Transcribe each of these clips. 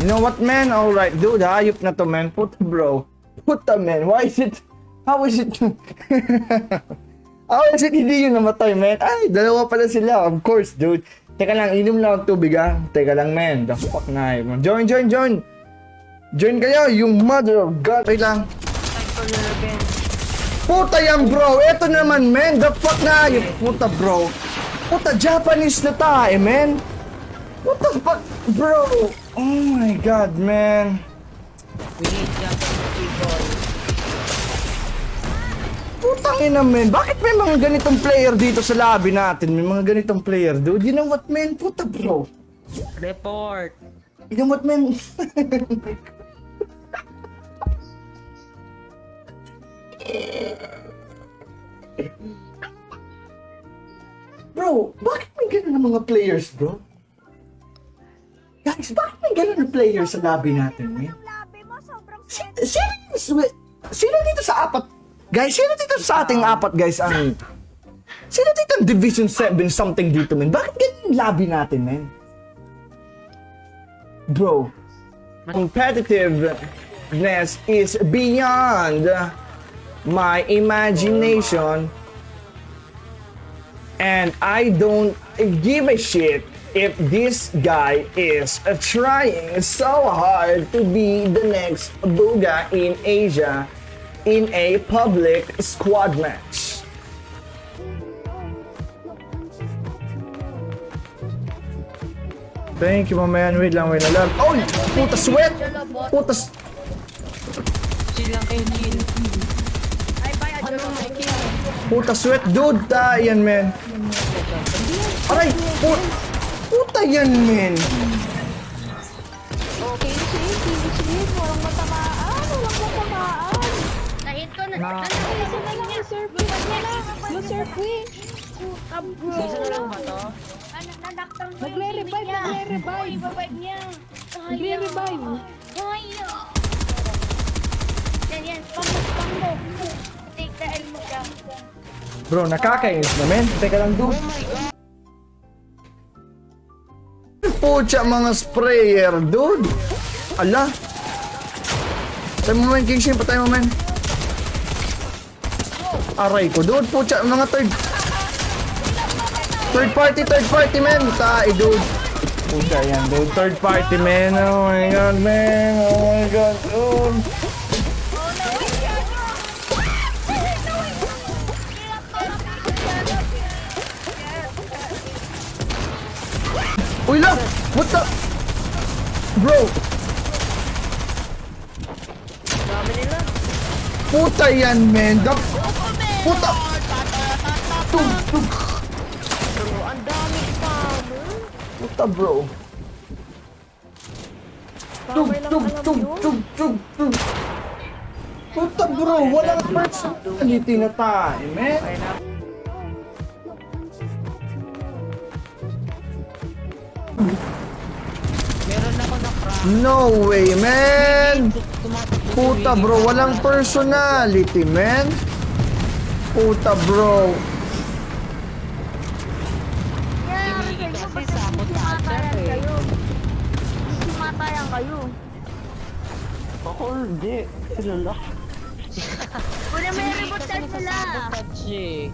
know what, man? Alright, dude, hayop na to, man. Puta, bro. Puta, man. Why is it... How is it... How is it hindi yun namatay, man? Ay, dalawa pala sila. Of course, dude. Teka lang, inom lang ang tubig, ha? Teka lang, man. The fuck na, Join! Join kayo, yung mother of God. Wait lang. Puta yan, bro. Eto naman, man. The fuck na, puta, bro. Puta, Japanese na tayo, man. What the fuck, bro? Oh my God, man. We need Japanese people. Putang ina, man. Bakit may mga ganitong player dito sa lobby natin? May mga ganitong player, dude. You know what, man? Puta, bro. Report. You know what, man? Bro, bakit may ganun na mga players, bro? Guys, bakit may ganun na players sa lobby natin, man? Sino dito sa apat? Guys, sino dito sa ating apat, guys, ang... Sino dito ang Division 7 something dito, man? Bakit ganun yung lobby natin, man? Bro, competitiveness is beyond my imagination, and I don't give a shit if this guy is trying so hard to be the next Booga in Asia in a public squad match. Thank you, my man. Wait lang. Oh, puta sweat! Puta... Chill lang kayo, chill. Puta sweat, dude. Yan, man. Aray! Puta yan, man. Okay, sige. Walang matamaan. Nahit ko na. Sir Queen. Season na lang ba to? Nanaktan ko Nagre-revive. Ibabive niya. Nagre-revive. Kaya. Yan. Spam mo. Take the L mo siya. Bro, nakakainis na, man. Teka lang, dude. Pucha, mga sprayer, dude. Ala. Patay mo, man. King Shin, patay mo, man. Aray ko, dude. Pucha, mga third party, man. Dude. Pucha, yan, dude. Third party, man. Oh my God, man. Oh my God, dude. Uy lang! What the? Bro! Dami nila. Puta yan, man! Puta! Tug! Bro, ang dami spammer. Puta, bro! Tug! Puta, bro! Walang personality na tayo, man! Meron ako na crack. No way, man! Puta, bro! Walang personality, man! Puta, bro! Kasi sabotage eh. Matayan kayo. Ako hindi. Sila lang. Kuna may reportan sila. Sabotage eh.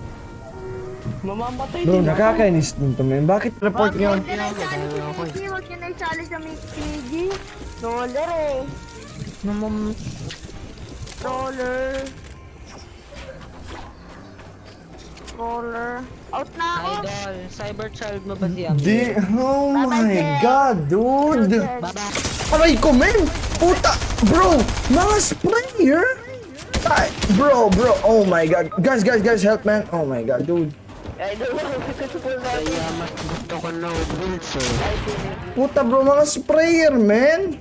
Mamamatay Bro, din ako. nakakainis din to, man. Bakit report nyo? Huwag nyo na isali sa PG. Troller eh. Troller. Out na ako. Idol, cyber child mo ba siya? Oh my God, dude! Baba. Aray ko, man! Puta! Bro! Mga sprayer! Ay, bro! Oh my God! Guys, help, man! Oh my God, dude! Kaya mas gusto ko no builds eh. Puta, bro! Mga sprayer, man!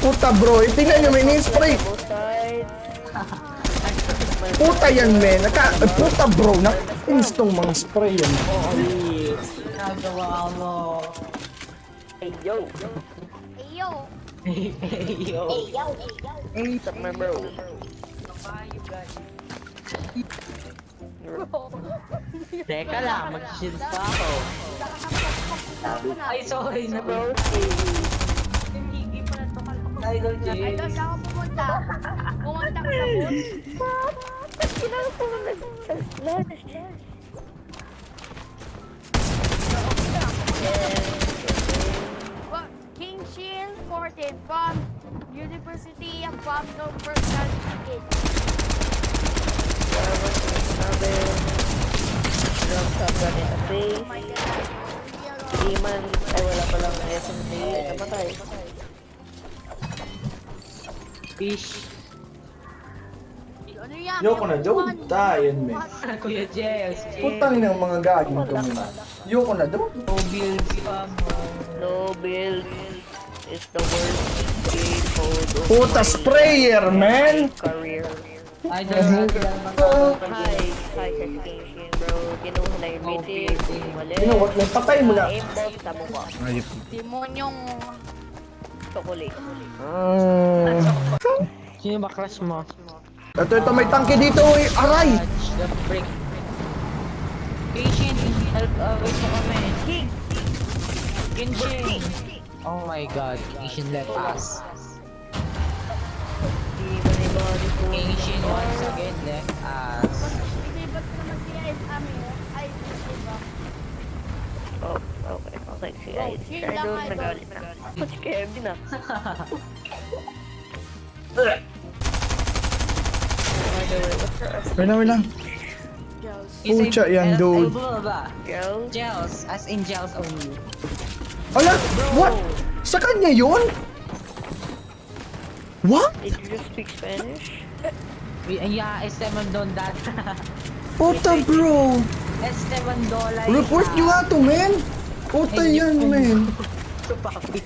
Puta, bro! Tingnan nyo, may spray! Puta yan, man! Puta, bro! Nakainis tong mga sprayer. Nagawa mo. Hey yo. Hey, yo. Hey, bro. Teka lang, mag-shield pa ako. Ay, sorry na bro. Hindi pa na to kalpak. Idol Idol, James. saan ka pumunta? Pumunta ka sa moon? Kailangan ko na nag-slash. King Shield 14 from University of Buffalo Personal Ticket. Drop top ganit ang Oh face. my God. Di man, ay wala palang SMD. Namatay. Fish. Ano yan? Yoko na, dude. Tayan, man. Kuya Jels. Putang ng mga gaging to, man. Yoko na, dude. No builds pa mo. No build is the worst game mode of Puta my sprayer, man. career. Idol. Hi sa station, bro. Kinuha na yung meeting. Mali. You know what, man? Patay mo na. Aimbot sa mukha. Demonyong... Chocolate. Sino ba crush mo? Ito, may tangke dito, eh. Aray! Touch the brick. Patient, help, wait mo kami. Genshin. Oh my god, Genshin let us. Di ba ni body ko? Genshin once again left us. Inibat ko naman siya is amin. Ay, diba? Oh, okay. Okay, si Oh, Idol. yun lang, Idol, Idol. nagalit na. Si Kevin na. Idol, what's your Wait lang. Pucha yan, dude. Ba? girl? Gels, as in gels only. Ala, what? Sa kanya yun? What? Did you just speak Spanish? Yeah, Esteban Don that. Puta, bro. Esteban Dola. Report nyo nga to, man. Puta yan, man. Chupapi.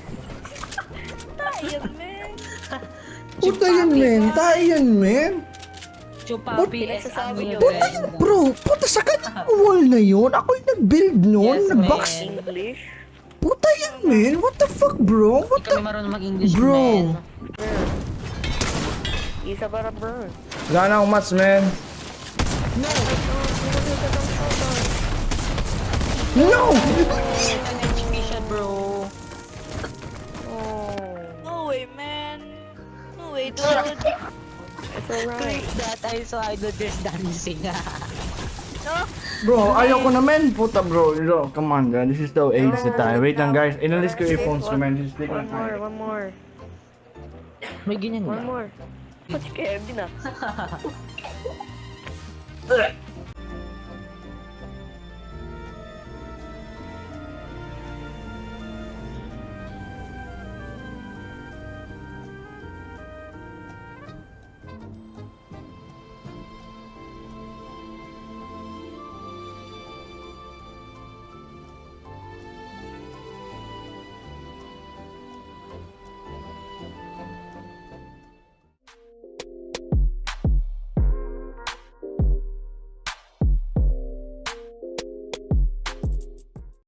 Ayun, man. Puta yan, man. Tayo yan, man. Chupapi What? is Nasasabi niyo, Puta yan, bro. Puta, sa kanya wall na yun. Ako yung nag-build nun. Yes, Nag-box. man. English? Puta yan, man. What the fuck, bro? What Hindi kami the... marunong mag-English, Bro. man. Isa para burn. Gana akong match, man. No! An HP siya, bro. No way, man. No way, dude. It's alright. That I saw idol just dancing. Bro, ayaw ko na, man. Puta, bro. Bro, come on, guys. This is so easy tayo. Wait lang, guys. Inalis ko yung earphones ko, man. This is taking time. One more. May ganyan One ba? more. What's Kevin na?